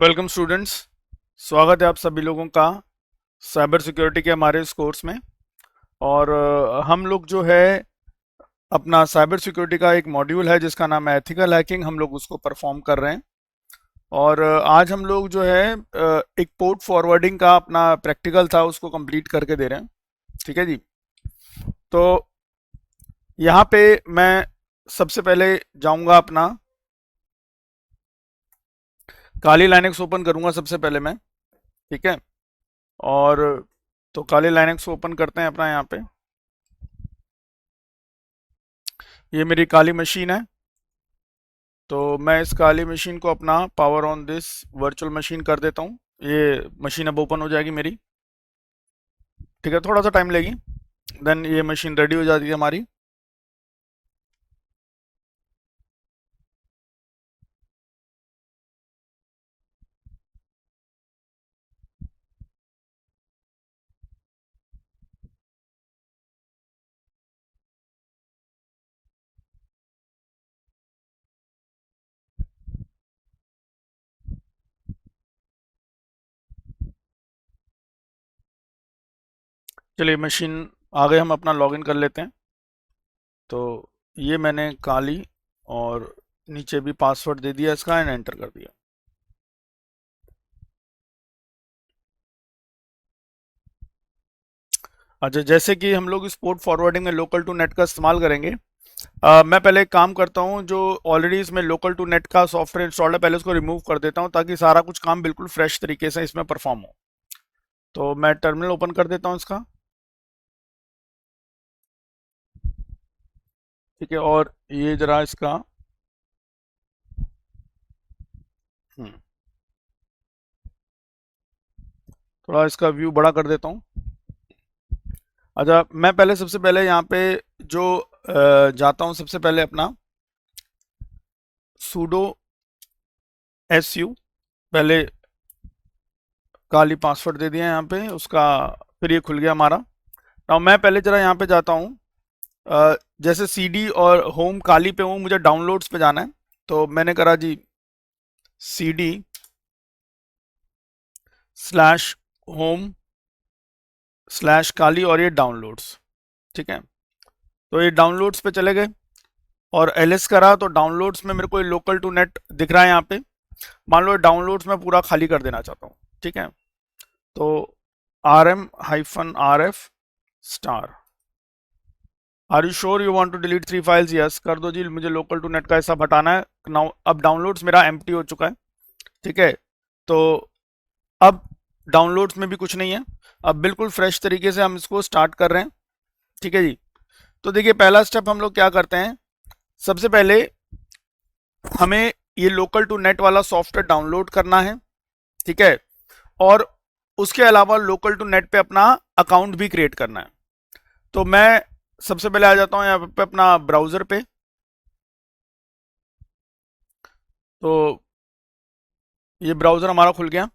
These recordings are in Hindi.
Welcome students. स्वागत है आप सभी लोगों का साइबर सिक्योरिटी के हमारे इस कोर्स में। और हम लोग जो है अपना साइबर सिक्योरिटी का एक मॉड्यूल है जिसका नाम है एथिकल हैकिंग, हम लोग उसको परफॉर्म कर रहे हैं। और आज हम लोग जो है एक पोर्ट फॉरवर्डिंग का अपना प्रैक्टिकल था उसको कंप्लीट करके दे रहे हैं। ठीक है जी। तो यहाँ पे मैं सबसे पहले जाऊंगा अपना काली लाइनेक्स ओपन करूंगा सबसे पहले मैं। ठीक है। और तो काली लाइनेक्स ओपन करते हैं अपना यहाँ पे। ये मेरी काली मशीन है। तो मैं इस काली मशीन को अपना power on this virtual machine कर देता हूँ। ये मशीन अब ओपन हो जाएगी मेरी। ठीक है, थोड़ा सा टाइम लेगी, देन ये मशीन रेडी हो जाती है हमारी। चलिए मशीन आ गए, हम अपना लॉगिन कर लेते हैं। तो ये मैंने काली और नीचे भी पासवर्ड दे दिया इसका एंड एंटर कर दिया। अच्छा, जैसे कि हम लोग इस पोर्ट फॉरवर्डिंग में लोकल टू नेट का इस्तेमाल करेंगे, मैं पहले एक काम करता हूँ, जो ऑलरेडी इसमें लोकल टू नेट का सॉफ्टवेयर इंस्टॉल्ड है पहले उसको रिमूव कर देता हूँ ताकि सारा कुछ काम बिल्कुल फ्रेश तरीके से इसमें परफॉर्म हो। तो मैं टर्मिनल ओपन कर देता हूँ इसका। ठीक है, और ये जरा इसका हम्म, थोड़ा इसका व्यू बड़ा कर देता हूँ। अच्छा, मैं पहले सबसे पहले यहाँ पे जो जाता हूँ सबसे पहले अपना सूडो SU, पहले काली पासवर्ड दे दिया यहाँ पे उसका, फिर ये खुल गया हमारा। now मैं पहले जरा यहाँ पे जाता हूँ, जैसे CD और होम काली पे हूँ, मुझे डाउनलोड्स पे जाना है। तो मैंने करा जी CD/home/काली और ये डाउनलोड्स। ठीक है, तो ये डाउनलोड्स पे चले गए और LS करा तो डाउनलोड्स में मेरे को लोकल टू नेट दिख रहा है यहाँ पे। मान लो डाउनलोड्स में पूरा खाली कर देना चाहता हूँ। ठीक है, तो RM-RF star, are you sure you want to delete 3 files? Yes कर दो जी, मुझे लोकल टू नेट का हिस्सा हटाना है। नाउ अब डाउनलोड्स मेरा एम्प्टी हो चुका है। ठीक है, तो अब डाउनलोड्स में भी कुछ नहीं है। अब बिल्कुल फ्रेश तरीके से हम इसको स्टार्ट कर रहे हैं। ठीक है जी। तो देखिए पहला स्टेप हम लोग क्या करते हैं, सबसे पहले हमें ये लोकल टू नेट वाला सॉफ्टवेयर डाउनलोड करना है। ठीक है, और उसके अलावा लोकल टू नेट पे अपना अकाउंट भी क्रिएट करना है। तो मैं सबसे पहले आ जाता हूँ यहाँ पे अपना ब्राउजर पे। तो ये ब्राउजर हमारा खुल गया।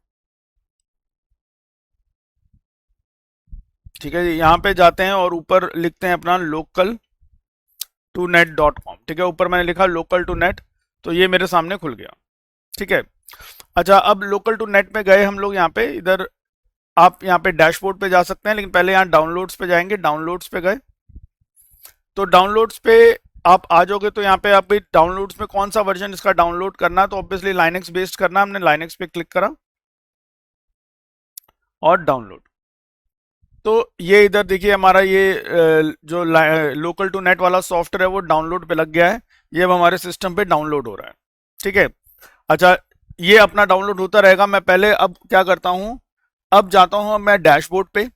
ठीक है जी, यहाँ पे जाते हैं और ऊपर लिखते हैं अपना local2net.com। ठीक है, ऊपर मैंने लिखा लोकल टू नेट, तो ये मेरे सामने खुल गया। ठीक है, अच्छा अब लोकल टू नेट में गए हम लोग, यहाँ पे इधर आप यहाँ पे डैशबोर्ड पे जा सकते हैं, लेकिन पहले यहाँ डाउनलोड्स पे जाएंगे। डाउनलोड्स पे गए तो डाउनलोड्स पे आप आ जाओगे, तो यहाँ पे आप डाउनलोड्स में कौन सा वर्जन इसका डाउनलोड करना है, तो ऑब्वियसली लाइनेक्स बेस्ड करना है। हमने लाइनेक्स पे क्लिक करा और डाउनलोड। तो ये इधर देखिए हमारा ये जो लोकल टू नेट वाला सॉफ्टवेयर है वो डाउनलोड पे लग गया है। ये अब हमारे सिस्टम पे डाउनलोड हो रहा है। ठीक है, अच्छा ये अपना डाउनलोड होता रहेगा। मैं पहले अब क्या करता हूँ, अब जाता हूँ मैं डैशबोर्ड पे,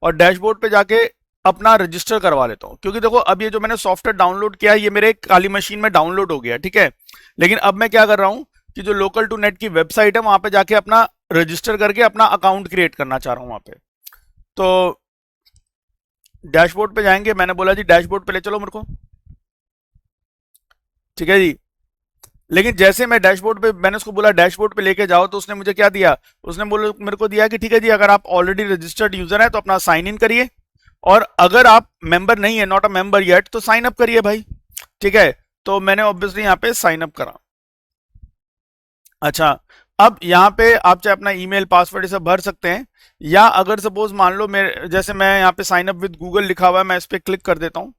और डैशबोर्ड पे जाके अपना रजिस्टर करवा लेता हूँ। क्योंकि देखो अब ये जो मैंने सॉफ्टवेयर डाउनलोड किया है ये मेरे काली मशीन में डाउनलोड हो गया। ठीक है, लेकिन अब मैं क्या कर रहा हूँ कि जो लोकल टू नेट की वेबसाइट है वहां पे जाके अपना रजिस्टर करके अपना अकाउंट क्रिएट करना चाह रहा हूँ वहां पे। तो डैशबोर्ड पे जाएंगे, मैंने बोला जी डैशबोर्ड पे ले चलो मेरे को। ठीक है जी, लेकिन जैसे मैं डैशबोर्ड पे, मैंने उसको बोला डैशबोर्ड पे लेके जाओ, तो उसने मुझे क्या दिया, उसने बोला मेरे को दिया कि ठीक है जी अगर आप ऑलरेडी रजिस्टर्ड यूजर हैं तो अपना साइन इन करिए, और अगर आप मेंबर नहीं है, नॉट अ मेंबर येट, तो साइन अप करिए भाई। ठीक है, तो मैंने ऑब्वियसली यहाँ पे साइन अप करा। अच्छा, अब यहाँ पे आप चाहे अपना ईमेल पासवर्ड ये सब भर सकते हैं, या अगर सपोज मान लो मेरे जैसे मैं यहाँ पे साइन अप विद गूगल लिखा हुआ है, मैं इस पर क्लिक कर देता हूँ,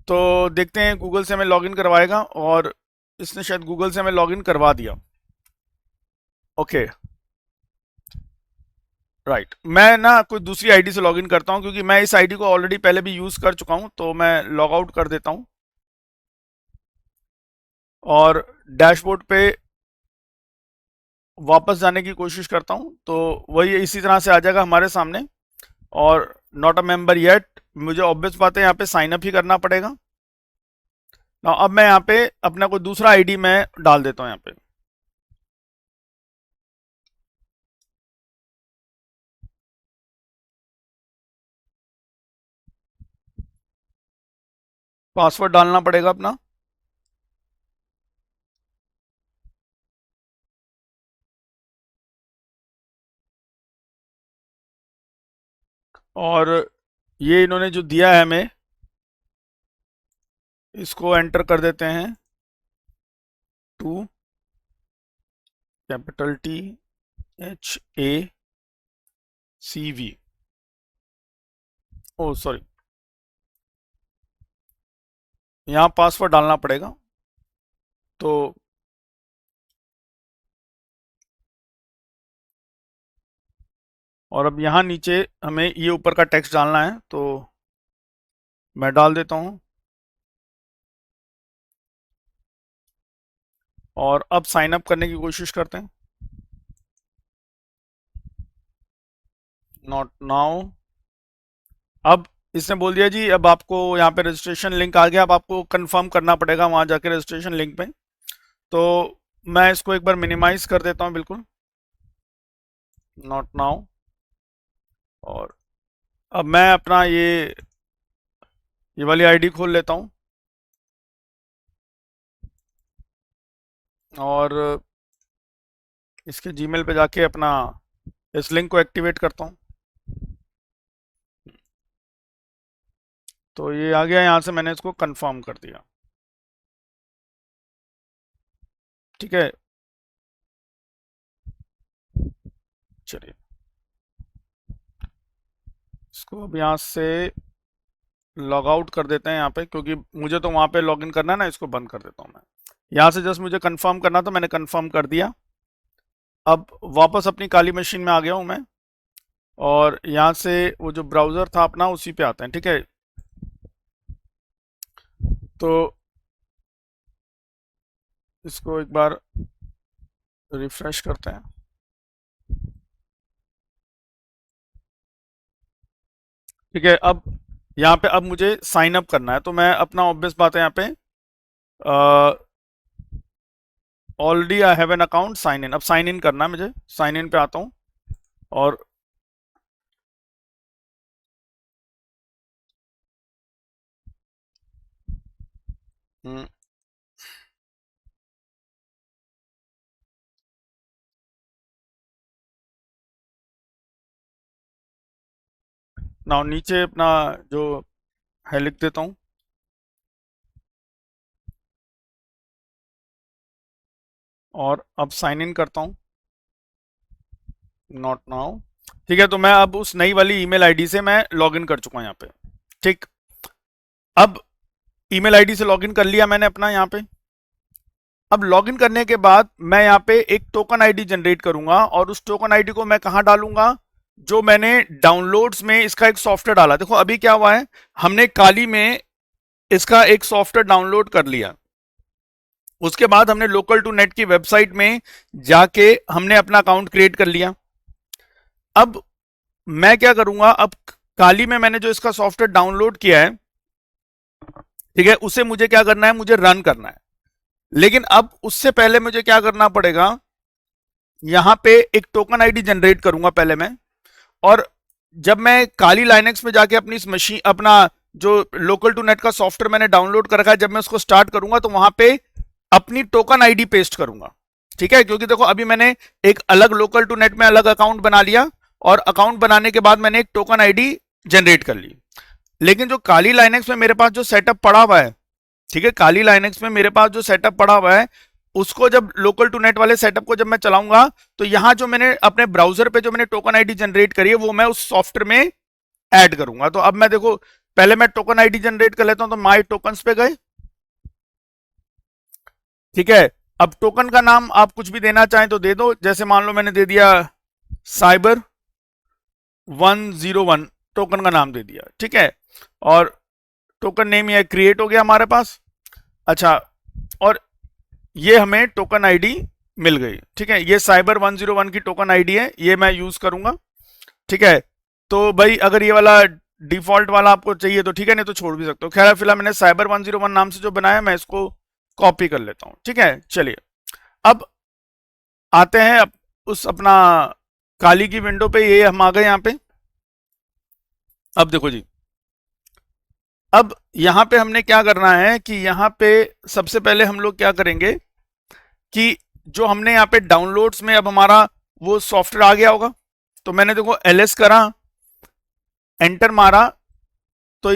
तो देखते हैं गूगल से हमें लॉगिन करवाएगा, और इसने शायद गूगल से हमें लॉगिन करवा दिया। ओके, राइट, मैं ना कोई दूसरी आईडी से लॉगिन करता हूँ, क्योंकि मैं इस आईडी को ऑलरेडी पहले भी यूज कर चुका हूँ, तो मैं लॉग आउट कर देता हूँ और डैशबोर्ड पे वापस जाने की कोशिश करता हूँ, तो वही इसी तरह से आ जाएगा हमारे सामने। और नॉट अ मेंबर येट, मुझे ऑब्वियस बात है यहाँ पे साइन अप ही करना पड़ेगा ना। अब मैं यहाँ पे अपना कोई दूसरा आईडी मैं डाल देता हूँ यहाँ पे। पासवर्ड डालना पड़ेगा अपना, और ये इन्होंने जो दिया है हमें, इसको एंटर कर देते हैं, 2 capital T H A C V, ओ सॉरी, यहाँ पासवर्ड डालना पड़ेगा। तो और अब यहाँ नीचे हमें ये ऊपर का टेक्स्ट डालना है, तो मैं डाल देता हूँ, और अब साइन अप करने की कोशिश करते हैं। Not now. अब इसने बोल दिया जी, अब आपको यहाँ पे रजिस्ट्रेशन लिंक आ गया, अब आपको कंफर्म करना पड़ेगा वहां जाके रजिस्ट्रेशन लिंक पे। तो मैं इसको एक बार मिनिमाइज कर देता हूँ बिल्कुल, नॉट नाउ। और अब मैं अपना ये वाली आईडी खोल लेता हूँ, और इसके जीमेल पे जाके अपना इस लिंक को एक्टिवेट करता हूँ। तो ये आ गया, यहाँ से मैंने इसको कंफर्म कर दिया, ठीक है। चलिए, इसको अब यहाँ से लॉग आउट कर देते हैं यहाँ पे, क्योंकि मुझे तो वहाँ पे लॉगिन करना है ना, इसको बंद कर देता हूँ मैं। यहाँ से जस्ट मुझे कंफर्म करना, तो मैंने कंफर्म कर दिया। अब वापस अपनी काली मशीन में आ गया हूँ मैं, और यहाँ से वो जो ब्राउज़र था अपना, उसी पे आते हैं, ठीक है। तो इसको एक बार रिफ्रेश करते हैं, ठीक है। अब यहाँ पे अब मुझे साइन अप करना है, तो मैं अपना ऑब्वियस बात है यहाँ पे already I have an account, sign in. अब साइन इन करना है मुझे, साइन इन पे आता हूँ, और ना नीचे अपना जो है लिख देता हूँ, और अब साइन इन करता हूँ, नॉट नाउ, ठीक है। तो मैं अब उस नई वाली ईमेल आईडी से मैं लॉगिन कर चुका हूँ यहाँ पे, ठीक। अब ईमेल आईडी से लॉगिन कर लिया मैंने अपना यहाँ पे। अब लॉगिन करने के बाद मैं यहाँ पे एक टोकन आईडी जनरेट करूंगा, और उस टोकन आईडी को मैं कहाँ डालूंगा, जो मैंने डाउनलोड्स में इसका एक सॉफ्टवेयर डाला। देखो अभी क्या हुआ है, हमने काली में इसका एक सॉफ्टवेयर डाउनलोड कर लिया, उसके बाद हमने लोकल टू नेट की वेबसाइट में जाके हमने अपना अकाउंट क्रिएट कर लिया। अब मैं क्या करूंगा, अब काली में मैंने जो इसका सॉफ्टवेयर डाउनलोड किया है, ठीक है, उसे मुझे क्या करना है, मुझे रन करना है। लेकिन अब उससे पहले मुझे क्या करना पड़ेगा, यहां पे एक टोकन आईडी जनरेट करूंगा पहले मैं, और जब मैं काली लाइनेक्स में जाके अपनी इस मशीन अपना जो लोकल टू नेट का सॉफ्टवेयर मैंने डाउनलोड कर रखा है, जब मैं उसको स्टार्ट करूंगा तो वहां पे अपनी टोकन आईडी पेस्ट करूंगा, ठीक है। क्योंकि देखो अभी मैंने एक अलग लोकल टू नेट में अलग अकाउंट बना लिया, और अकाउंट बनाने के बाद मैंने एक टोकन आईडी जनरेट कर ली। लेकिन जो काली लाइनेक्स में मेरे पास जो सेटअप पड़ा हुआ है, ठीक है, काली लाइनेक्स में मेरे पास जो सेटअप पड़ा हुआ है, उसको जब लोकल टू नेट वाले सेटअप को जब मैं चलाऊंगा तो यहां जो मैंने अपने ब्राउजर पे जो मैंने टोकन आईडी जनरेट करी है वो मैं उस सॉफ्टवेयर में ऐड करूंगा। तो अब मैं देखो पहले मैं टोकन आईडी जनरेट कर लेता हूं, तो माई टोकन्स पे गए, ठीक है। अब टोकन का नाम आप कुछ भी देना चाहें तो दे दो, जैसे मान लो मैंने दे दिया साइबर 101 टोकन का नाम दे दिया, ठीक है। और टोकन नेम ये क्रिएट हो गया हमारे पास। अच्छा, और ये हमें टोकन आईडी मिल गई, ठीक है। ये साइबर 101 की टोकन आईडी है, ये मैं यूज करूंगा, ठीक है। तो भाई अगर ये वाला डिफॉल्ट वाला आपको चाहिए तो ठीक है, नहीं तो छोड़ भी सकते हो। खैर फिलहाल मैंने साइबर 101 नाम से जो बनाया मैं इसको कॉपी कर लेता हूं, ठीक है। चलिए अब आते हैं उस अपना काली की विंडो पे, ये हम आ गए यहाँ पे। अब देखो जी, अब यहां पे हमने क्या करना है कि यहां पे सबसे पहले हम लोग क्या करेंगे कि जो हमने यहाँ पे डाउनलोड्स में अब हमारा वो सॉफ्टवेयर आ गया होगा, तो मैंने देखो ls करा, एंटर मारा, तो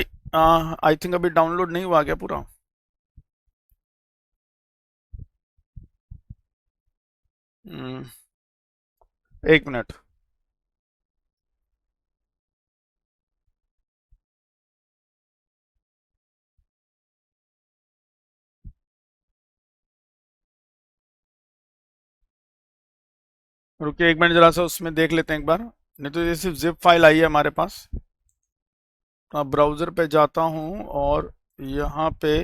आई थिंक अभी डाउनलोड नहीं हुआ, क्या पूरा? एक मिनट, रुकिए एक मिनट, जरा सा उसमें देख लेते हैं एक बार, नहीं तो ये सिर्फ जिप फाइल आई है हमारे पास। तो ब्राउजर पे जाता हूं और यहाँ पे,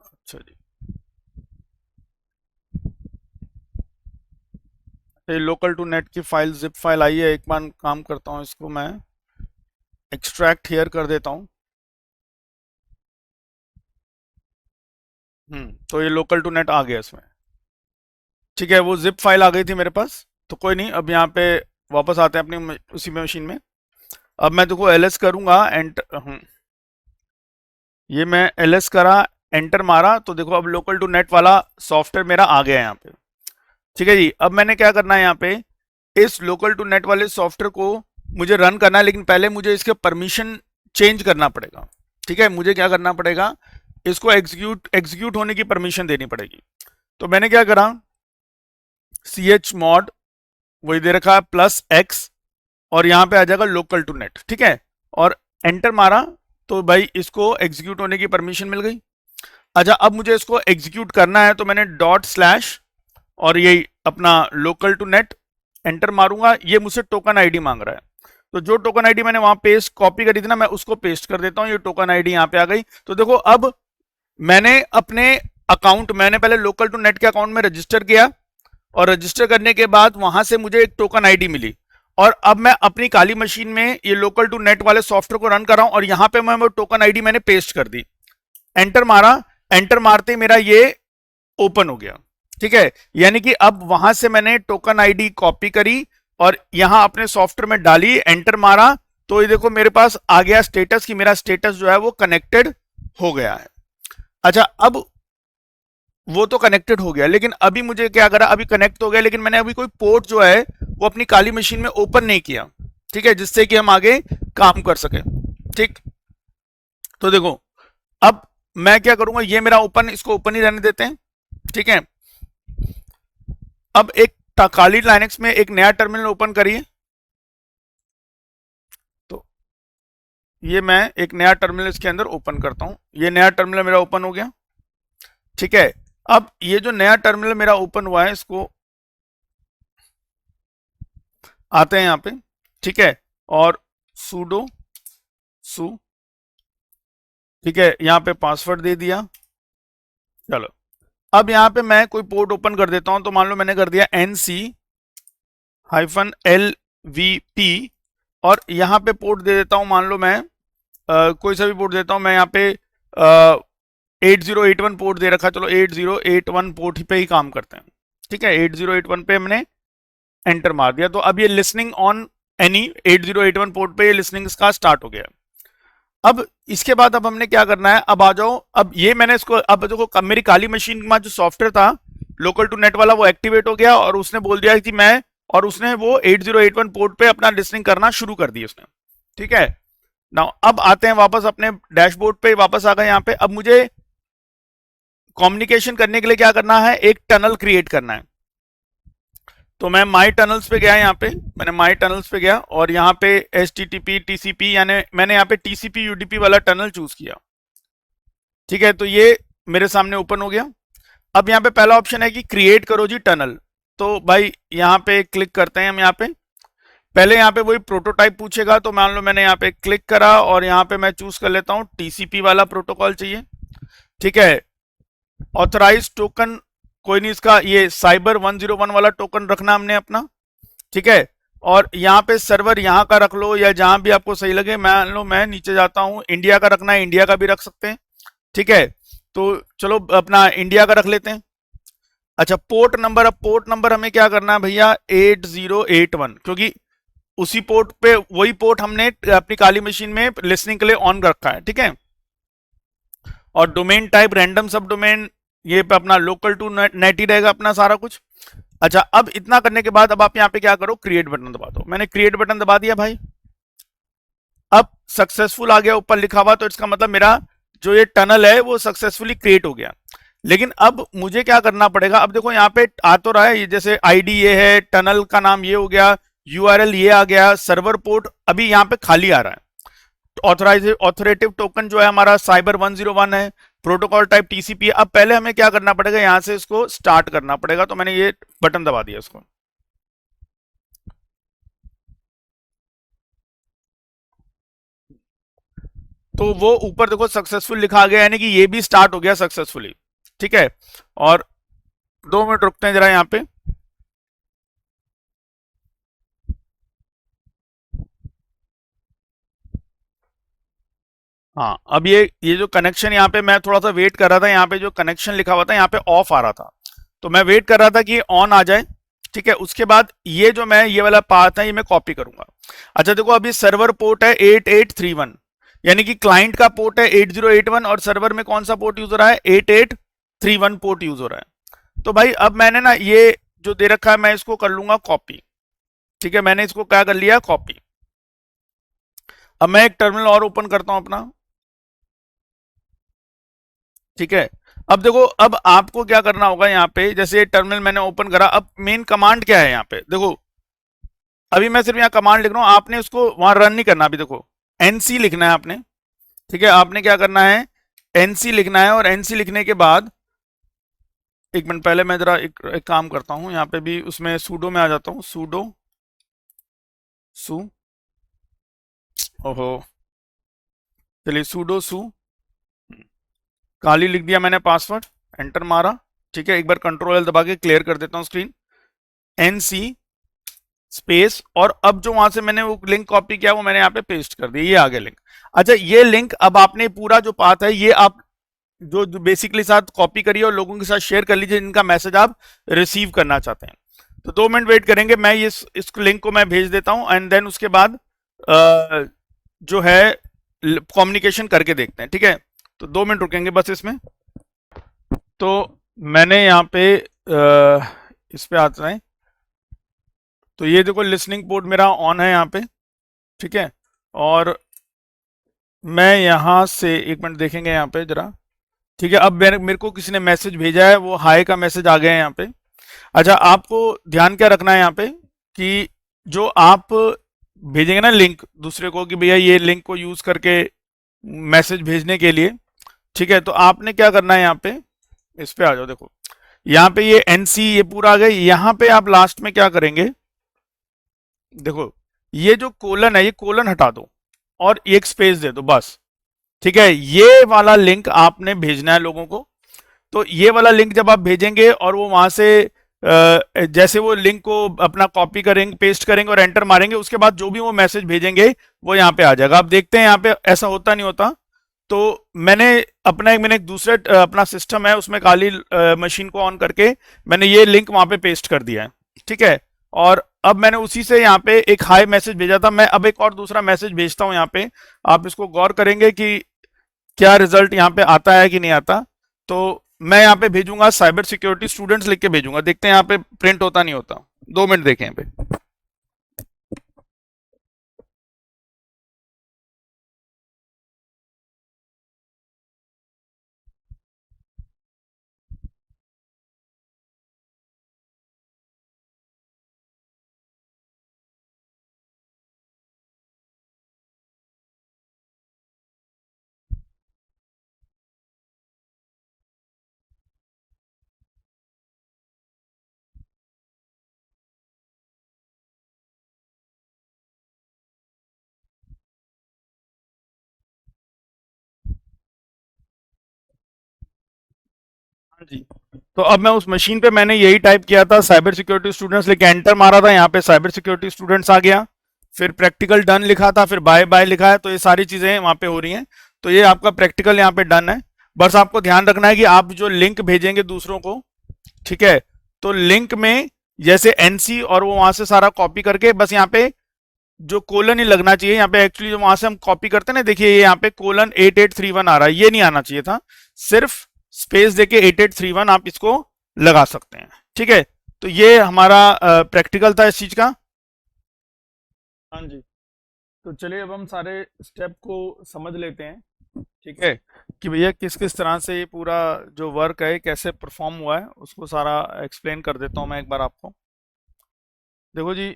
अच्छा जी, ये लोकल टू नेट की फाइल जिप फाइल आई है। एक बार काम करता हूँ, इसको मैं एक्सट्रैक्ट हियर कर देता हूँ। तो ये लोकल टू नेट आ गया इसमें, ठीक है। वो जिप फाइल आ गई थी मेरे पास, तो कोई नहीं। अब यहाँ पे वापस आते हैं अपनी उसी मशीन में। अब मैं देखो ls करूंगा, एंटर, ये मैं ls करा, एंटर मारा, तो देखो अब लोकल टू नेट वाला सॉफ्टवेयर मेरा आ गया यहाँ पे, ठीक है जी। अब मैंने क्या करना है यहाँ पे, इस लोकल टू नेट वाले सॉफ्टवेयर को मुझे रन करना है, लेकिन पहले मुझे इसके परमिशन चेंज करना पड़ेगा, ठीक है। मुझे क्या करना पड़ेगा, इसको एग्जीक्यूट होने की परमिशन देनी पड़ेगी। तो मैंने क्या करा, chmod वही दे रखा है +x, और यहाँ पे आ जाएगा लोकल टू नेट, ठीक है। और एंटर मारा, तो भाई इसको एग्जीक्यूट होने की परमिशन मिल गई। अच्छा, अब मुझे इसको एग्जीक्यूट करना है, तो मैंने ./ और यही अपना लोकल टू नेट एंटर मारूंगा। ये मुझसे टोकन आईडी मांग रहा है, तो जो टोकन आईडी मैंने वहां पेस्ट कॉपी करी थी ना, मैं उसको पेस्ट कर देता हूं। ये टोकन आईडी यहाँ पे आ गई। तो देखो अब मैंने अपने अकाउंट, मैंने पहले लोकल टू नेट के अकाउंट में रजिस्टर किया, और रजिस्टर करने के बाद वहां से मुझे एक टोकन आईडी मिली, और अब मैं अपनी काली मशीन में ये लोकल टू नेट वाले सॉफ्टवेयर को रन कर रहा हूं, और यहां पे मैं वो टोकन आईडी मैंने पेस्ट कर दी, एंटर मारा। एंटर मारते मेरा ये ओपन हो गया, ठीक है। यानी कि अब वहां से मैंने टोकन आईडी कॉपी करी और यहां अपने सॉफ्टवेयर में डाली, एंटर मारा, तो ये देखो मेरे पास आ गया स्टेटस कि मेरा स्टेटस जो है वो कनेक्टेड हो गया है। अच्छा, अब वो तो कनेक्टेड हो गया, लेकिन अभी मुझे क्या करा, अभी कनेक्ट हो गया, लेकिन मैंने अभी कोई पोर्ट जो है वो अपनी काली मशीन में ओपन नहीं किया, ठीक है, जिससे कि हम आगे काम कर सके, ठीक। तो देखो अब मैं क्या करूंगा, ये मेरा ओपन, इसको ओपन ही रहने देते हैं, ठीक है। अब एक काली लाइनेक्स में एक नया टर्मिनल ओपन करिए। तो ये मैं एक नया टर्मिनल इसके अंदर ओपन करता हूं, ये नया टर्मिनल मेरा ओपन हो गया, ठीक है। अब ये जो नया टर्मिनल मेरा ओपन हुआ है, इसको आते हैं यहाँ पे, ठीक है, और sudo su, ठीक है, यहाँ पे पासवर्ड दे दिया। चलो अब यहाँ पे मैं कोई पोर्ट ओपन कर देता हूं, तो मान लो मैंने कर दिया NC-LVP, और यहाँ पे पोर्ट दे देता हूं, मान लो मैं कोई सा भी पोर्ट देता हूं। मैं यहाँ पे 8081 पोर्ट दे रखा, चलो 8081 पोर्ट पे ही काम करते हैं, ठीक है। 8081 पे हमने एंटर मार दिया, तो अब ये लिसनिंग ऑन एनी 8081 पोर्ट पे ये लिसनिंग इसका स्टार्ट हो गया। अब इसके बाद अब हमने क्या करना है, अब आ जाओ, अब ये मैंने इसको, अब देखो मेरी काली मशीन में जो सॉफ्टवेयर था लोकल टू नेट वाला वो एक्टिवेट हो गया, और उसने बोल दिया कि मैं, और उसने वो 8081 पोर्ट पे अपना लिसनिंग करना शुरू कर दी उसने, ठीक है। नाउ अब आते हैं वापस अपने डैशबोर्ड पे, वापस आ गए यहाँ पे। अब मुझे कम्युनिकेशन करने के लिए क्या करना है, एक टनल क्रिएट करना है। तो मैं माई टनल्स पे गया, यहाँ पे मैंने माई टनल्स पे गया और यहाँ पे HTTP TCP यानी मैंने यहाँ पे TCP UDP वाला टनल चूज किया। ठीक है, तो ये मेरे सामने ओपन हो गया। अब यहाँ पे पहला ऑप्शन है कि क्रिएट करो जी टनल। तो भाई यहाँ पे क्लिक करते हैं हम। यहाँ पे पहले यहाँ पे वही प्रोटोटाइप पूछेगा, तो मान लो मैंने यहाँ पे क्लिक करा और यहाँ पे मैं चूज कर लेता हूँ TCP वाला प्रोटोकॉल चाहिए। ठीक है, ऑथराइज टोकन कोई नहीं, इसका ये साइबर 101 वाला टोकन रखना हमने अपना। ठीक है, और यहाँ पे सर्वर यहाँ का रख लो या जहां भी आपको सही लगे। मान लो मैं नीचे जाता हूँ, इंडिया का रखना है, इंडिया का भी रख सकते हैं। ठीक है, तो चलो अपना इंडिया का रख लेते हैं। अच्छा, पोर्ट नंबर, अब पोर्ट नंबर हमें क्या करना है भैया, 8081, क्योंकि उसी पोर्ट पे, वही पोर्ट हमने अपनी काली मशीन में लिसनिंग के लिए ऑन रखा है। ठीक है, और डोमेन टाइप रैंडम सब डोमेन, ये पे अपना लोकल टू नेट ही रहेगा अपना सारा कुछ। अच्छा, अब इतना करने के बाद अब आप यहाँ पे क्या करो, क्रिएट बटन दबा दो। मैंने क्रिएट बटन दबा दिया भाई। अब सक्सेसफुल आ गया ऊपर लिखा हुआ, तो इसका मतलब मेरा जो ये टनल है वो सक्सेसफुली क्रिएट हो गया। लेकिन अब मुझे क्या करना पड़ेगा, अब देखो यहाँ पे आ तो रहा है, ये जैसे आईडी ये है, टनल का नाम ये हो गया, यूआरएल ये आ गया, सर्वर पोर्ट अभी यहाँ पे खाली आ रहा है। ऑथोरेटिव टोकन जो है हमारा साइबर 101 है, प्रोटोकॉल टाइप TCP। अब पहले हमें क्या करना पड़ेगा, यहां से इसको स्टार्ट करना पड़ेगा। तो मैंने ये बटन दबा दिया इसको। तो वो ऊपर देखो सक्सेसफुल लिखा गया, यानी कि ये भी स्टार्ट हो गया सक्सेसफुली। ठीक है, और 2 मिनट रुकते हैं जरा यहाँ पे। हाँ, अब ये जो कनेक्शन यहाँ पे मैं थोड़ा सा वेट कर रहा था, यहाँ पे जो कनेक्शन लिखा हुआ था यहाँ पे ऑफ आ रहा था, तो मैं वेट कर रहा था कि ऑन आ जाए। ठीक है, उसके बाद ये जो मैं ये वाला पार्ट है ये मैं कॉपी करूंगा। अच्छा देखो, अभी सर्वर पोर्ट है 8831, यानी कि क्लाइंट का पोर्ट है 8081 और सर्वर में कौन सा पोर्ट यूज हो रहा है, 8831 पोर्ट यूज हो रहा है। तो भाई अब मैंने ना ये जो दे रखा है मैं इसको कर लूंगा कॉपी। ठीक है, मैंने इसको क्या कर लिया, कॉपी। अब मैं एक टर्मिनल और ओपन करता हूं अपना। ठीक है, अब देखो, अब आपको क्या करना होगा, यहाँ पे जैसे टर्मिनल मैंने ओपन करा, अब मेन कमांड क्या है यहाँ पे देखो। अभी मैं सिर्फ यहाँ कमांड लिख रहा हूँ, आपने उसको वहां रन नहीं करना। अभी देखो NC लिखना है आपने। ठीक है, आपने क्या करना है, NC लिखना है, और NC लिखने के बाद एक मिनट पहले मैं जरा एक काम करता हूँ, यहाँ पे भी उसमें सूडो में आ जाता हूँ। सूडो सू, ओहो, चलिए सूडो सू, काली लिख दिया मैंने पासवर्ड, एंटर मारा। ठीक है, एक बार कंट्रोल दबा के क्लियर कर देता हूँ स्क्रीन। NC स्पेस, और अब जो वहां से मैंने वो लिंक कॉपी किया वो मैंने यहाँ पे पेस्ट कर दिया, ये आ गया लिंक। अच्छा, ये लिंक अब आपने पूरा जो पाथ है ये आप जो बेसिकली साथ कॉपी करिए और लोगों के साथ शेयर कर लीजिए जिनका मैसेज आप रिसीव करना चाहते हैं। तो 2 मिनट वेट करेंगे, मैं इस लिंक को मैं भेज देता हूं, एंड देन उसके बाद जो है कम्युनिकेशन करके देखते हैं। ठीक है, तो 2 मिनट रुकेंगे बस इसमें। तो मैंने यहाँ पे इस पे आता है, तो ये देखो लिसनिंग पोर्ट मेरा ऑन है यहाँ पे। ठीक है, और मैं यहाँ से एक मिनट देखेंगे यहाँ पे जरा। ठीक है, अब मेरे को किसी ने मैसेज भेजा है, वो हाई का मैसेज आ गया है यहाँ पे। अच्छा, आपको ध्यान क्या रखना है यहाँ पे कि जो आप भेजेंगे ना लिंक दूसरे को कि भैया ये लिंक को यूज करके मैसेज भेजने के लिए। ठीक है, तो आपने क्या करना है, यहाँ पे इस पे आ जाओ। देखो यहाँ पे ये NC ये पूरा आ गया। यहाँ पे आप लास्ट में क्या करेंगे, देखो ये जो कोलन है ये कोलन हटा दो और एक स्पेस दे दो बस। ठीक है, ये वाला लिंक आपने भेजना है लोगों को। तो ये वाला लिंक जब आप भेजेंगे और वो वहां से जैसे वो लिंक को अपना कॉपी करेंगे, पेस्ट करेंगे और एंटर मारेंगे, उसके बाद जो भी वो मैसेज भेजेंगे वो यहाँ पे आ जाएगा। आप देखते हैं यहाँ पे ऐसा होता नहीं होता। तो मैंने एक दूसरे अपना सिस्टम है उसमें काली मशीन को ऑन करके मैंने ये लिंक वहां पे पेस्ट कर दिया है। ठीक है, और अब मैंने उसी से यहाँ पे एक हाई मैसेज भेजा था, मैं अब एक और दूसरा मैसेज भेजता हूँ यहाँ पे। आप इसको गौर करेंगे कि क्या रिजल्ट यहाँ पे आता है कि नहीं आता। तो मैं यहाँ पे भेजूंगा साइबर सिक्योरिटी स्टूडेंट्स लिख के भेजूंगा, देखते हैं यहाँ पे प्रिंट होता नहीं होता। 2 मिनट देखें यहाँ पे। हाँ जी। तो अब मैं उस मशीन पे मैंने यही टाइप किया था साइबर सिक्योरिटी स्टूडेंट्स, लेके एंटर मारा था, यहाँ पे साइबर सिक्योरिटी स्टूडेंट्स आ गया, फिर प्रैक्टिकल डन लिखा था, फिर बाय बाय लिखा है, तो ये सारी चीजें वहाँ पे हो रही हैं। तो ये आपका प्रैक्टिकल यहाँ पे डन है। बस आपको ध्यान रखना है कि आप जो लिंक भेजेंगे दूसरों को, ठीक है, तो लिंक में जैसे एनसी और वो वहां से सारा कॉपी करके, बस यहाँ पे जो कोलन ही लगना चाहिए। यहाँ पे एक्चुअली जो वहां से हम कॉपी करते हैं ना, देखिए ये यहाँ पे कोलन 8831 आ रहा है, ये नहीं आना चाहिए था, सिर्फ स्पेस देके 8831 आप इसको लगा सकते हैं, ठीक है। तो ये हमारा प्रैक्टिकल था इस चीज का। हाँ जी। तो चलिए अब हम सारे स्टेप को समझ लेते हैं, ठीक है, कि भैया किस किस तरह से ये पूरा जो वर्क है कैसे परफॉर्म हुआ है, उसको सारा एक्सप्लेन कर देता हूँ मैं एक बार आपको। देखो जी,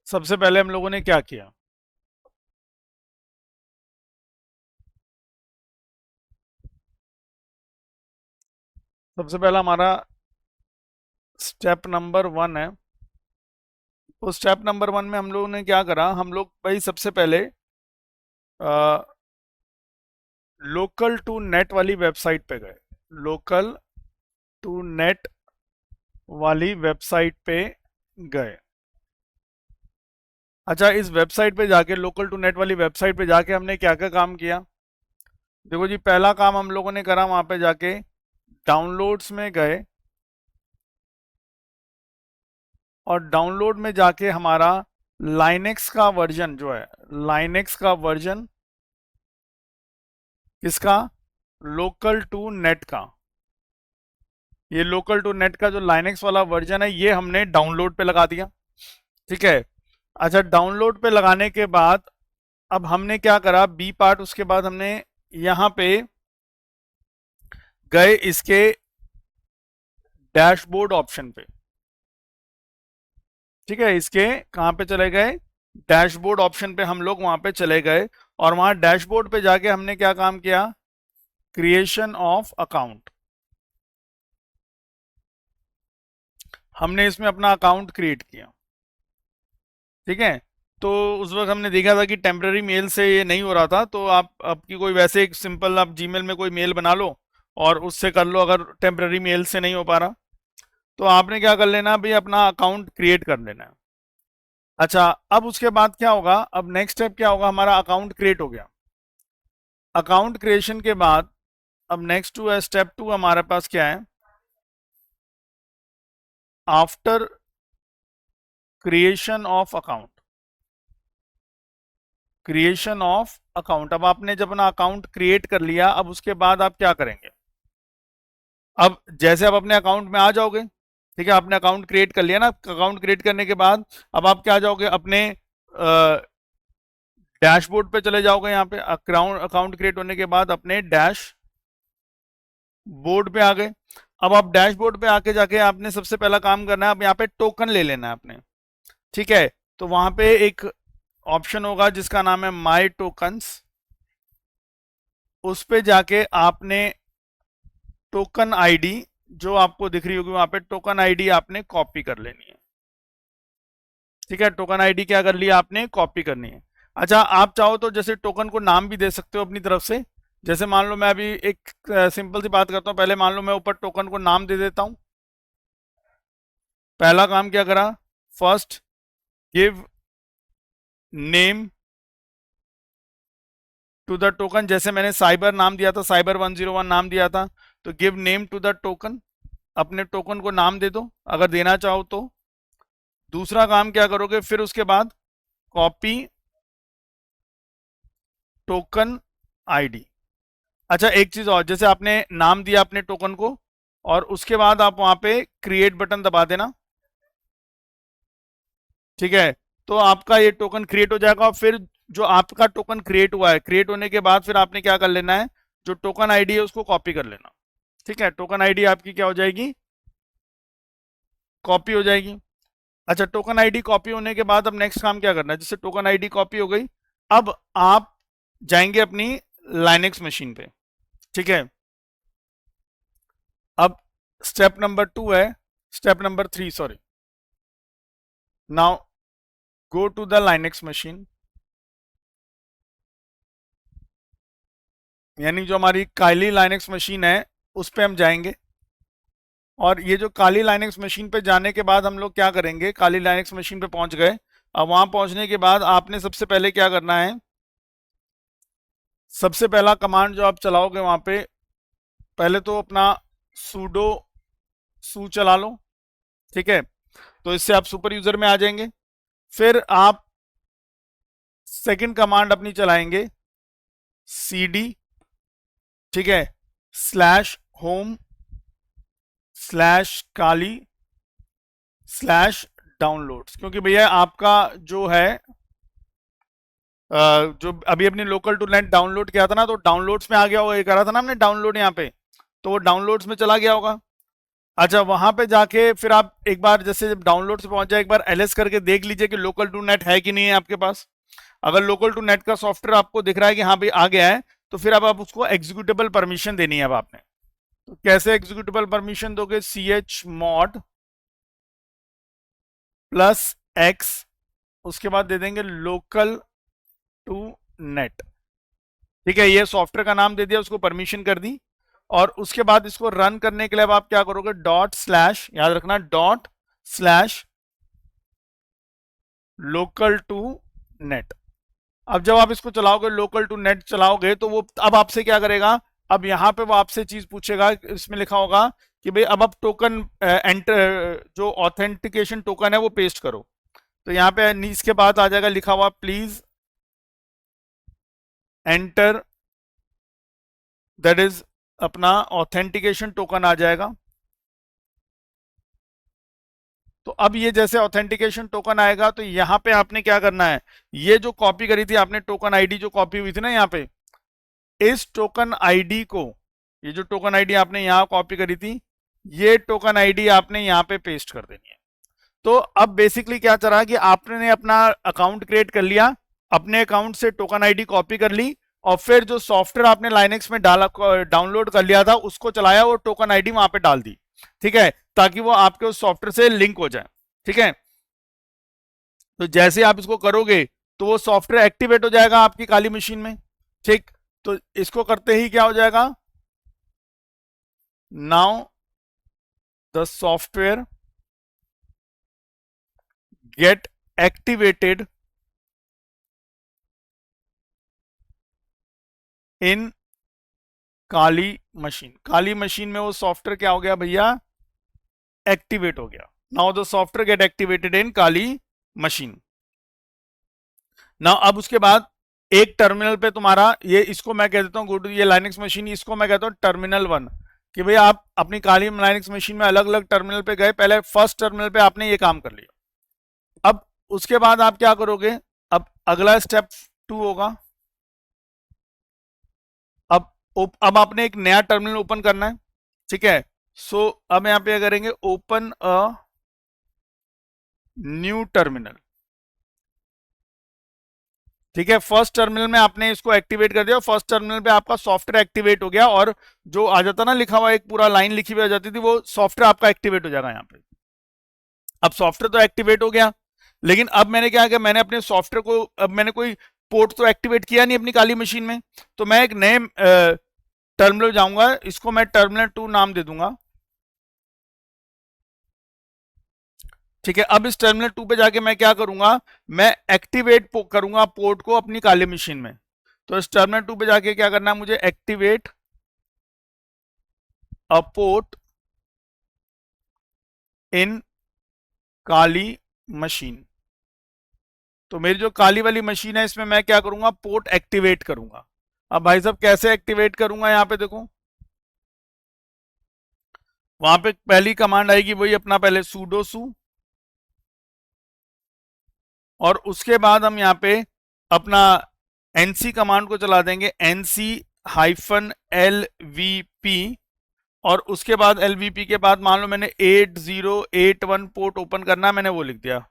सबसे पहले हम लोगों ने क्या किया, सबसे पहला हमारा स्टेप नंबर 1 है। उस स्टेप नंबर 1 में हम लोगों ने क्या करा, हम लोग भाई सबसे पहले लोकल टू नेट वाली वेबसाइट पे गए, लोकल टू नेट वाली वेबसाइट पे गए। अच्छा, इस वेबसाइट पे जाके, लोकल टू नेट वाली वेबसाइट पे जाके हमने क्या क्या काम किया। देखो जी, पहला काम हम लोगों ने करा, वहां पे जाके डाउनलोड्स में गए, और डाउनलोड में जाके हमारा लाइनेक्स का वर्जन जो है, लाइनेक्स का वर्जन किसका, लोकल टू नेट का, ये लोकल टू नेट का जो लाइनेक्स वाला वर्जन है ये हमने डाउनलोड पे लगा दिया, ठीक है। अच्छा, डाउनलोड पे लगाने के बाद अब हमने क्या करा, बी पार्ट, उसके बाद हमने यहां पे गए इसके डैशबोर्ड ऑप्शन पे, ठीक है, इसके कहां पे चले गए, डैशबोर्ड ऑप्शन पे हम लोग वहां पे चले गए, और वहां डैशबोर्ड पे जाके हमने क्या काम किया, क्रिएशन ऑफ अकाउंट, हमने इसमें अपना अकाउंट क्रिएट किया, ठीक है। तो उस वक्त हमने देखा था कि टेम्पररी मेल से ये नहीं हो रहा था, तो आप आपकी कोई वैसे एक सिंपल आप जीमेल में कोई मेल बना लो और उससे कर लो, अगर टेम्पररी मेल से नहीं हो पा रहा तो आपने क्या कर लेना भाई, अपना अकाउंट क्रिएट कर लेना है। अच्छा, अब उसके बाद क्या होगा, अब नेक्स्ट स्टेप क्या होगा, हमारा अकाउंट क्रिएट हो गया। अकाउंट क्रिएशन के बाद अब नेक्स्ट टू है स्टेप 2, हमारे पास क्या है, after creation of account, creation of account. अब आपने जब अपना अकाउंट क्रिएट कर लिया, अब उसके बाद आप क्या करेंगे, अब जैसे आप अपने अकाउंट में आ जाओगे, ठीक है, आपने अकाउंट क्रिएट कर लिया ना, अकाउंट क्रिएट करने के बाद अब आप क्या जाओगे, अपने डैशबोर्ड पे चले जाओगे, यहाँ पे अकाउंट अकाउंट क्रिएट होने के बाद अपने डैश बोर्ड पे आ गए। अब आप डैशबोर्ड पे आके जाके आपने सबसे पहला काम करना है, अब यहाँ पे टोकन ले लेना है आपने, ठीक है। तो वहां पे एक ऑप्शन होगा जिसका नाम है माई टोकन्स, उस पे जाके आपने टोकन आईडी जो आपको दिख रही होगी वहां पे, टोकन आईडी आपने कॉपी कर लेनी है, ठीक है, टोकन आईडी क्या कर लिया आपने, कॉपी करनी है। अच्छा, आप चाहो तो जैसे टोकन को नाम भी दे सकते हो अपनी तरफ से, जैसे मान लो मैं अभी एक सिंपल सी बात करता हूँ, पहले मान लो मैं ऊपर टोकन को नाम दे देता हूँ। पहला काम क्या करा, first give name to the token, जैसे मैंने साइबर नाम दिया था, साइबर 101 नाम दिया था, तो give name to the token, अपने टोकन को नाम दे दो अगर देना चाहो तो। दूसरा काम क्या करोगे, फिर उसके बाद कॉपी टोकन आईडी। अच्छा, एक चीज और, जैसे आपने नाम दिया अपने टोकन को, और उसके बाद आप वहां पे क्रिएट बटन दबा देना, ठीक है, तो आपका ये टोकन क्रिएट हो जाएगा। और फिर जो आपका टोकन क्रिएट हुआ है, क्रिएट होने के बाद फिर आपने क्या कर लेना है, जो टोकन आईडी है उसको कॉपी कर लेना, ठीक है, टोकन आईडी आपकी क्या हो जाएगी, कॉपी हो जाएगी। अच्छा, टोकन आईडी कॉपी होने के बाद अब नेक्स्ट काम क्या करना है, जैसे टोकन आईडी कॉपी हो गई, अब आप जाएंगे अपनी लाइनेक्स मशीन पे, ठीक है। अब स्टेप नंबर 2 है, step number 3 sorry, now go to the Linux machine, यानी जो हमारी काइली लाइनेक्स मशीन है उस पर हम जाएंगे। और ये जो काली लाइनेक्स मशीन पे जाने के बाद हम लोग क्या करेंगे, काली लाइनेक्स मशीन पे पहुंच गए। अब वहां पहुंचने के बाद आपने सबसे पहले क्या करना है, सबसे पहला कमांड जो आप चलाओगे वहां पे, पहले तो अपना sudo su चला लो, ठीक है। तो इससे आप सुपर यूजर में आ जाएंगे। फिर आप सेकंड कमांड अपनी चलाएंगे cd, ठीक है, /home/kali/downloads, क्योंकि भैया आपका जो है जो अभी अपने लोकल टू नेट डाउनलोड किया था ना, तो डाउनलोड्स में आ गया होगा, ये करा था ना हमने डाउनलोड यहाँ पे, तो वो डाउनलोड्स में चला गया होगा। अच्छा, वहां पे जाके फिर आप एक बार जैसे जब डाउनलोड से पहुंच जाए, एक बार एलएस करके देख लीजिए कि लोकल टू नेट है कि नहीं है आपके पास। अगर लोकल टू नेट का सॉफ्टवेयर आपको दिख रहा है कि हाँ भाई आ गया है, तो फिर अब आप उसको एग्जीक्यूटेबल परमिशन देनी है अब आपने। तो कैसे एग्जीक्यूटेबल परमिशन दोगे, chmod +x, उसके बाद दे देंगे लोकल टू नेट, ठीक है। ये सॉफ्टवेयर का नाम दे दिया, उसको परमिशन कर दी। और उसके बाद इसको रन करने के लिए अब आप क्या करोगे, // याद रखना /local to net। अब जब आप इसको चलाओगे, लोकल टू नेट चलाओगे, तो वो अब आपसे क्या करेगा, अब यहां पे वो आपसे चीज पूछेगा, इसमें लिखा होगा कि भाई अब आप टोकन एंटर, जो ऑथेंटिकेशन टोकन है वो पेस्ट करो। तो यहाँ पे इसके बाद आ जाएगा लिखा हुआ प्लीज एंटर, दैट इज अपना ऑथेंटिकेशन टोकन आ जाएगा। तो अब ये जैसे ऑथेंटिकेशन टोकन आएगा, तो यहां पे आपने क्या करना है, ये जो कॉपी करी थी आपने टोकन आईडी जो कॉपी हुई थी ना यहाँ पे, इस टोकन आईडी को, ये जो टोकन आईडी आपने यहाँ कॉपी करी थी, ये टोकन आईडी आपने यहाँ पे पेस्ट कर देनी है। तो अब बेसिकली क्या चल कि आपने अपना अकाउंट क्रिएट कर लिया, अपने अकाउंट से टोकन आईडी कॉपी कर ली, और फिर जो सॉफ्टवेयर आपने लाइनेक्स में डाला, डाउनलोड कर लिया था, उसको चलाया, वो टोकन आईडी वहां पे डाल दी, ठीक है, ताकि वो आपके उस सॉफ्टवेयर से लिंक हो जाए, ठीक है। तो जैसे आप इसको करोगे, तो वो सॉफ्टवेयर एक्टिवेट हो जाएगा आपकी काली मशीन में, ठीक। तो इसको करते ही क्या हो जाएगा, now the software gate activated in Kali machine. Kali machine में वो सॉफ्टवेयर क्या हो गया भैया, एक्टिवेट हो गया। Now the software gate activated in Kali machine. Now अब उसके बाद एक टर्मिनल पे तुम्हारा ये, इसको मैं कह देता हूँ गो टू, ये लाइनेक्स मशीन, इसको मैं कहता हूँ टर्मिनल 1, कि भाई आप अपनी काली लाइनेक्स मशीन में अलग अलग टर्मिनल पे गए, पहले फर्स्ट टर्मिनल पे आपने ये काम कर लिया। अब उसके बाद आप क्या करोगे, अब अगला स्टेप 2 होगा। अब आपने एक नया टर्मिनल ओपन करना है, ठीक है। सो अब यहां पे करेंगे ओपन अ न्यू टर्मिनल, ठीक है। फर्स्ट टर्मिनल में आपने इसको एक्टिवेट कर दिया, फर्स्ट टर्मिनल पे आपका सॉफ्टवेयर एक्टिवेट हो गया, और जो आ जाता ना लिखा हुआ, एक पूरा लाइन लिखी हुई आ जाती थी, वो सॉफ्टवेयर आपका एक्टिवेट हो जाएगा यहाँ पे। अब सॉफ्टवेयर तो एक्टिवेट हो गया, लेकिन अब मैंने क्या किया, मैंने अपने सॉफ्टवेयर को, अब मैंने कोई पोर्ट तो एक्टिवेट किया नहीं अपनी काली मशीन में, तो मैं एक नए टर्मिनल जाऊंगा, इसको मैं टर्मिनल 2 नाम दे दूंगा, ठीक है। अब इस टर्मिनल 2 पे जाके मैं क्या करूंगा, मैं एक्टिवेट करूंगा पोर्ट को अपनी काली मशीन में। तो इस टर्मिनल 2 पे जाके क्या करना है मुझे, activate a port in Kali machine. तो मेरी जो काली वाली मशीन है, इसमें मैं क्या करूंगा, पोर्ट एक्टिवेट करूंगा। अब भाई साहब कैसे एक्टिवेट करूंगा, यहां पे देखो, वहां पे पहली कमांड आएगी वही अपना, पहले sudo su, और उसके बाद हम यहाँ पे अपना nc कमांड को चला देंगे, nc-lvp, और उसके बाद lvp के बाद मान लो मैंने 8081 पोर्ट ओपन करना, मैंने वो लिख दिया।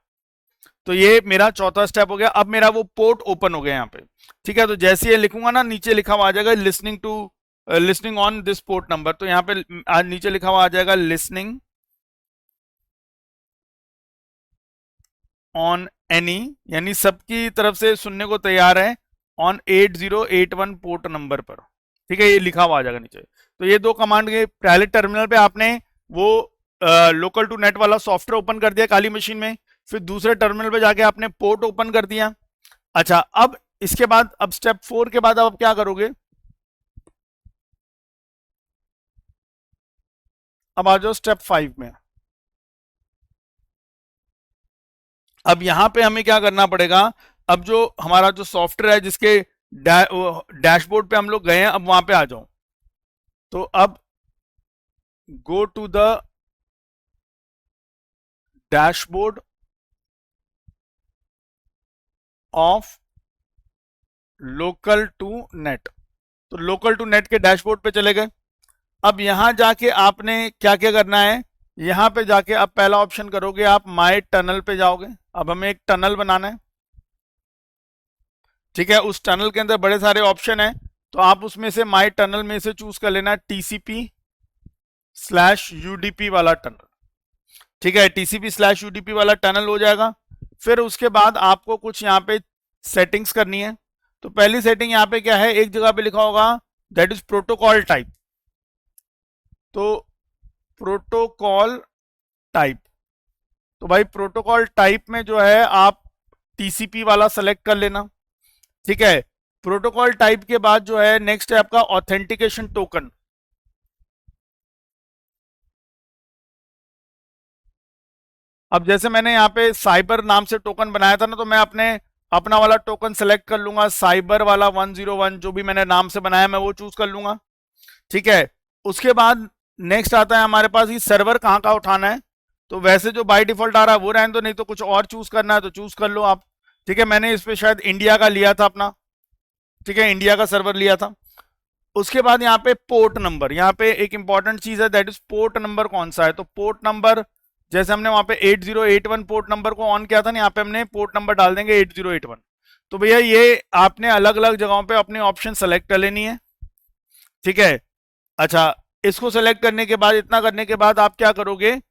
तो ये मेरा चौथा स्टेप हो गया, अब मेरा वो पोर्ट ओपन हो गया यहाँ पे, ठीक है। तो जैसे ये लिखूंगा ना, नीचे लिखा हुआ आ जाएगा listening on this port number, तो यहाँ पे नीचे लिखा हुआ आ जाएगा लिसनिंग ऑन एनी, यानी सबकी तरफ से सुनने को तैयार है, ऑन 8081 पोर्ट नंबर पर, ठीक है, ये लिखा हुआ आ जाएगा नीचे। तो ये दो कमांड के पहले टर्मिनल पे आपने वो लोकल टू नेट वाला सॉफ्टवेयर ओपन कर दिया काली मशीन में, फिर दूसरे टर्मिनल पे जाके आपने पोर्ट ओपन कर दिया। अच्छा, अब इसके बाद अब स्टेप 4 के बाद अब क्या करोगे, अब आ जाओ स्टेप 5 में। अब यहां पे हमें क्या करना पड़ेगा, अब जो हमारा जो सॉफ्टवेयर है जिसके डैशबोर्ड पे हम लोग गए हैं, अब वहां पे आ जाओ। तो अब go to the dashboard of local to net. तो लोकल टू नेट के डैशबोर्ड पे चले गए। अब यहां जाके आपने क्या क्या करना है, यहां पे जाके अब पहला ऑप्शन करोगे आप माय टनल पे जाओगे। अब हमें एक टनल बनाना है, ठीक है। उस टनल के अंदर बड़े सारे ऑप्शन है, तो आप उसमें से माय टनल में से चूज कर लेना TCP/UDP वाला टनल, ठीक है। TCP/UDP वाला टनल हो जाएगा। फिर उसके बाद आपको कुछ यहाँ पे सेटिंग्स करनी है। तो पहली सेटिंग यहाँ पे क्या है, एक जगह पे लिखा होगा दैट इज प्रोटोकॉल टाइप। तो प्रोटोकॉल टाइप, तो भाई प्रोटोकॉल टाइप में जो है आप TCP वाला सेलेक्ट कर लेना, ठीक है। प्रोटोकॉल टाइप के बाद जो है नेक्स्ट है आपका ऑथेंटिकेशन टोकन। अब जैसे मैंने यहाँ पे साइबर नाम से टोकन बनाया था ना, तो मैं अपना वाला टोकन सेलेक्ट कर लूंगा, साइबर वाला 101 जो भी मैंने नाम से बनाया मैं वो चूज कर लूंगा, ठीक है। उसके बाद नेक्स्ट आता है हमारे पास ये सर्वर कहाँ का उठाना है। तो वैसे जो बाय डिफॉल्ट आ रहा है वो रहने दो, नहीं तो कुछ और चूज करना है तो चूज कर लो आप, ठीक है। मैंने इस पे शायद इंडिया का लिया था अपना, ठीक है, इंडिया का सर्वर लिया था। उसके बाद यहाँ पे पोर्ट नंबर, यहाँ पे एक इंपॉर्टेंट चीज है दैट इज पोर्ट नंबर कौन सा है। तो पोर्ट नंबर जैसे हमने वहां पे 8081 पोर्ट नंबर को ऑन किया था ना, यहाँ पे हमने पोर्ट नंबर डाल देंगे 8081। तो भैया ये आपने अलग अलग जगहों पे अपने ऑप्शन सेलेक्ट कर लेनी है, ठीक है। अच्छा, इसको सेलेक्ट करने के बाद, इतना करने के बाद आप क्या करोगे,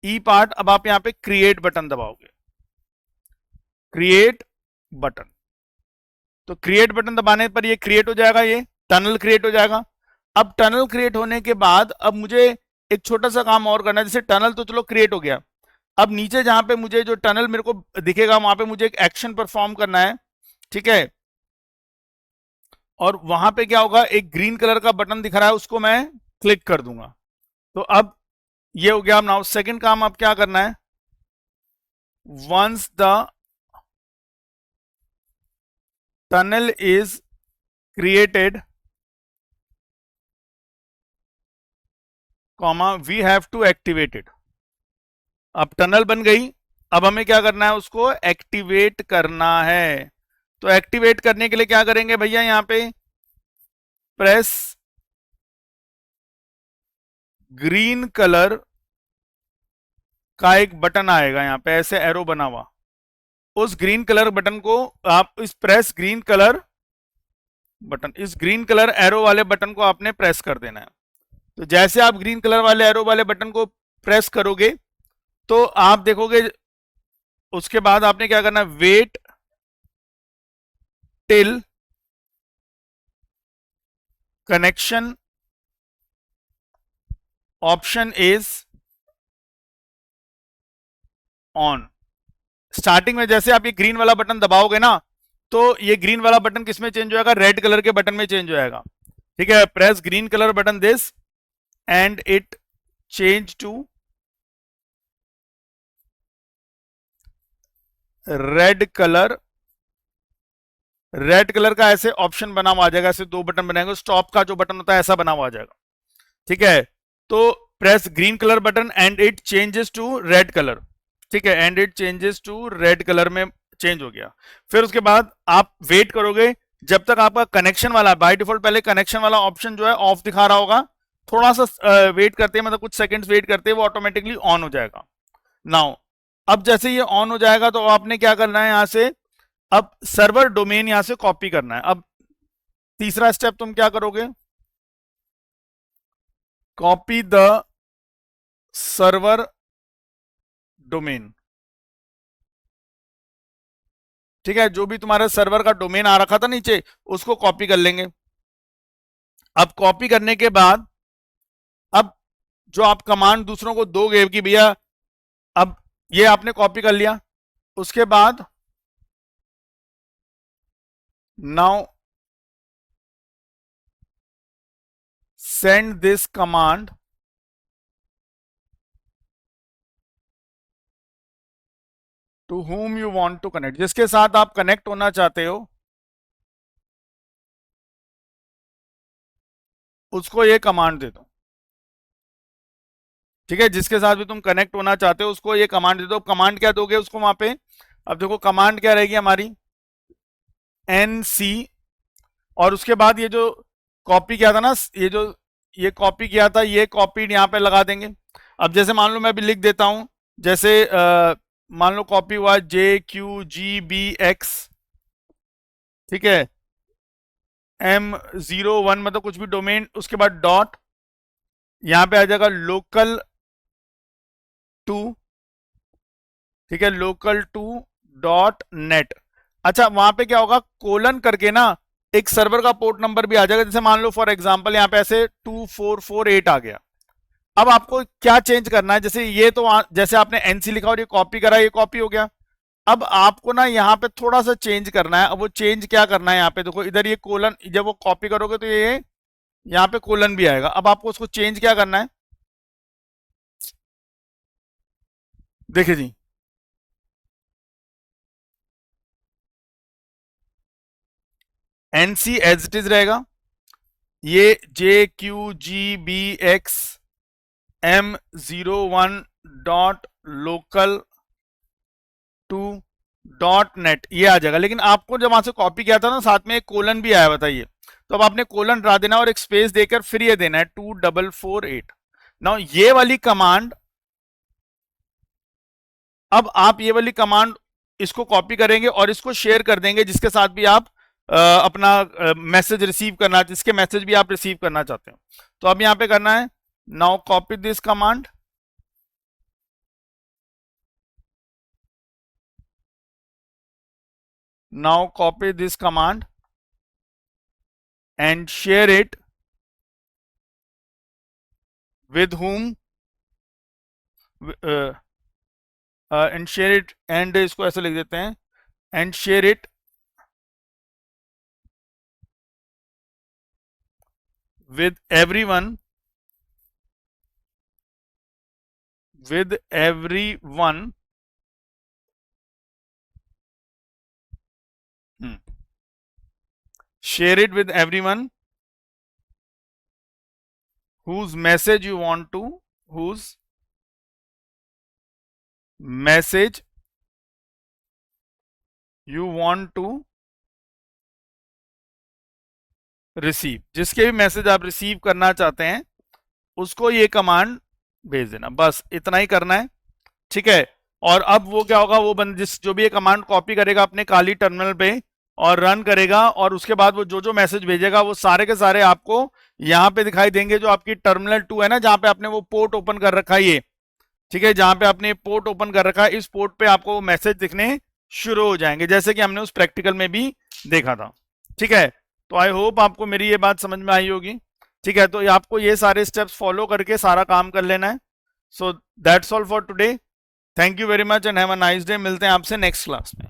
ई पार्ट, अब आप यहाँ पे क्रिएट बटन दबाओगे, क्रिएट बटन। तो क्रिएट बटन दबाने पर ये क्रिएट हो जाएगा, ये टनल क्रिएट हो जाएगा। अब टनल क्रिएट होने के बाद अब मुझे एक छोटा सा काम और करना है। जैसे टनल तो चलो क्रिएट हो गया, अब नीचे जहां पे मुझे जो टनल मेरे को दिखेगा वहां पे मुझे एक एक्शन परफॉर्म करना है, ठीक है। और वहां पे क्या होगा, एक ग्रीन कलर का बटन दिख रहा है, उसको मैं क्लिक कर दूंगा। तो अब ये हो गया। नाउ सेकंड काम अब क्या करना है, once the tunnel is created, comma we have to activate it. अब टनल बन गई, अब हमें क्या करना है, उसको एक्टिवेट करना है। तो एक्टिवेट करने के लिए क्या करेंगे भैया, यहां पे प्रेस ग्रीन कलर का एक बटन आएगा, यहां पे ऐसे एरो बना हुआ, उस ग्रीन कलर बटन को आप इस प्रेस ग्रीन कलर बटन, इस ग्रीन कलर एरो वाले बटन को आपने प्रेस कर देना है। तो जैसे आप ग्रीन कलर वाले एरो वाले बटन को प्रेस करोगे तो आप देखोगे, उसके बाद आपने क्या करना है, wait till connection option is on. Starting में जैसे आप ये ग्रीन वाला बटन दबाओगे ना, तो ये ग्रीन वाला बटन किस में चेंज हो जाएगा, रेड कलर के बटन में चेंज हो जाएगा, ठीक है। Press green colour button this and it change to red colour. Red colour का ऐसे ऑप्शन बना हुआ आ जाएगा, ऐसे दो बटन बनाएंगे, स्टॉप का जो बटन होता है ऐसा बना हुआ आ जाएगा, ठीक है। तो press green colour button and it changes to red colour, ठीक है, and it changes to red colour में चेंज हो गया। फिर उसके बाद आप वेट करोगे जब तक आपका कनेक्शन वाला, बाय डिफॉल्ट पहले कनेक्शन वाला ऑप्शन जो है ऑफ दिखा रहा होगा, थोड़ा सा वेट करते हैं, मतलब कुछ सेकंड्स वेट करते हैं, वो ऑटोमेटिकली ऑन हो जाएगा। नाउ अब जैसे ये ऑन हो जाएगा तो आपने क्या करना है, यहां से अब सर्वर डोमेन यहां से कॉपी करना है। अब तीसरा स्टेप तुम क्या करोगे, कॉपी द सर्वर डोमेन, ठीक है। जो भी तुम्हारे सर्वर का डोमेन आ रखा था नीचे, उसको कॉपी कर लेंगे, अब कॉपी करने के बाद अब जो आप कमांड दूसरों को दोगे कि भैया अब ये आपने कॉपी कर लिया, उसके बाद now send this command to whom you want to connect, जिसके साथ आप कनेक्ट होना चाहते हो उसको ये कमांड दे दो। ठीक है, जिसके साथ भी तुम कनेक्ट होना चाहते हो उसको ये कमांड दे दो। कमांड क्या दोगे उसको वहां पे? अब देखो कमांड क्या रहेगी हमारी, NC, और उसके बाद ये जो कॉपी किया था ना, ये कॉपी किया था, ये कॉपी यहां पे लगा देंगे। अब जैसे मान लो मैं भी लिख देता हूं, जैसे मान लो कॉपी हुआ JQGBX, ठीक है, M01 मतलब कुछ भी डोमेन, उसके बाद डॉट, यहां पे आ जाएगा लोकल 2, ठीक है, local2.net। अच्छा वहां पे क्या होगा, कोलन करके ना एक सर्वर का पोर्ट नंबर भी आ जाएगा। जैसे मान लो फॉर एग्जांपल यहाँ पे ऐसे 2448 आ गया। अब आपको क्या चेंज करना है, जैसे ये तो जैसे आपने NC लिखा और ये कॉपी करा, ये कॉपी हो गया। अब आपको ना यहाँ पे थोड़ा सा चेंज करना है। अब वो चेंज क्या करना है, यहाँ पे देखो इधर ये कोलन, जब वो कॉपी करोगे तो ये यहाँ पे कोलन भी आएगा। अब आपको उसको चेंज क्या करना है, देखिए जी, NC एज इट इज रहेगा, ये JQGBX M01.local2.net ये आ जाएगा। लेकिन आपको जब वहां से कॉपी किया था ना, साथ में एक कोलन भी आया, बताइए, तो अब आपने कोलन हटा देना और एक स्पेस देकर फिर ये देना है 2448। नाउ ये वाली कमांड, अब आप ये वाली कमांड इसको कॉपी करेंगे और इसको शेयर कर देंगे जिसके साथ भी आप अपना मैसेज रिसीव करना, जिसके मैसेज भी आप रिसीव करना चाहते हो। तो अब यहां पे करना है, now copy this command, now copy this command and share it with whom and share it, and इसको ऐसे लिख देते हैं, and share it with everyone share it with everyone whose message you want to, whose message you want to receive, जिसके भी मैसेज आप रिसीव करना चाहते हैं उसको ये कमांड भेज देना। बस इतना ही करना है, ठीक है। और अब वो क्या होगा, वो जो भी ये कमांड कॉपी करेगा अपने काली टर्मिनल पे और रन करेगा, और उसके बाद वो जो जो मैसेज भेजेगा वो सारे के सारे आपको यहाँ पे दिखाई देंगे। जो आपकी टर्मिनल 2 है ना, जहां पे आपने वो पोर्ट ओपन कर रखा है ये, ठीक है, जहां पे आपने पोर्ट ओपन कर रखा है, इस पोर्ट पे आपको वो मैसेज दिखने शुरू हो जाएंगे, जैसे कि हमने उस प्रैक्टिकल में भी देखा था। ठीक है, तो आई होप आपको मेरी ये बात समझ में आई होगी। ठीक है, तो आपको ये सारे स्टेप्स फॉलो करके सारा काम कर लेना है। So that's all for today. Thank you very much and have a nice day. मिलते हैं आपसे नेक्स्ट क्लास में।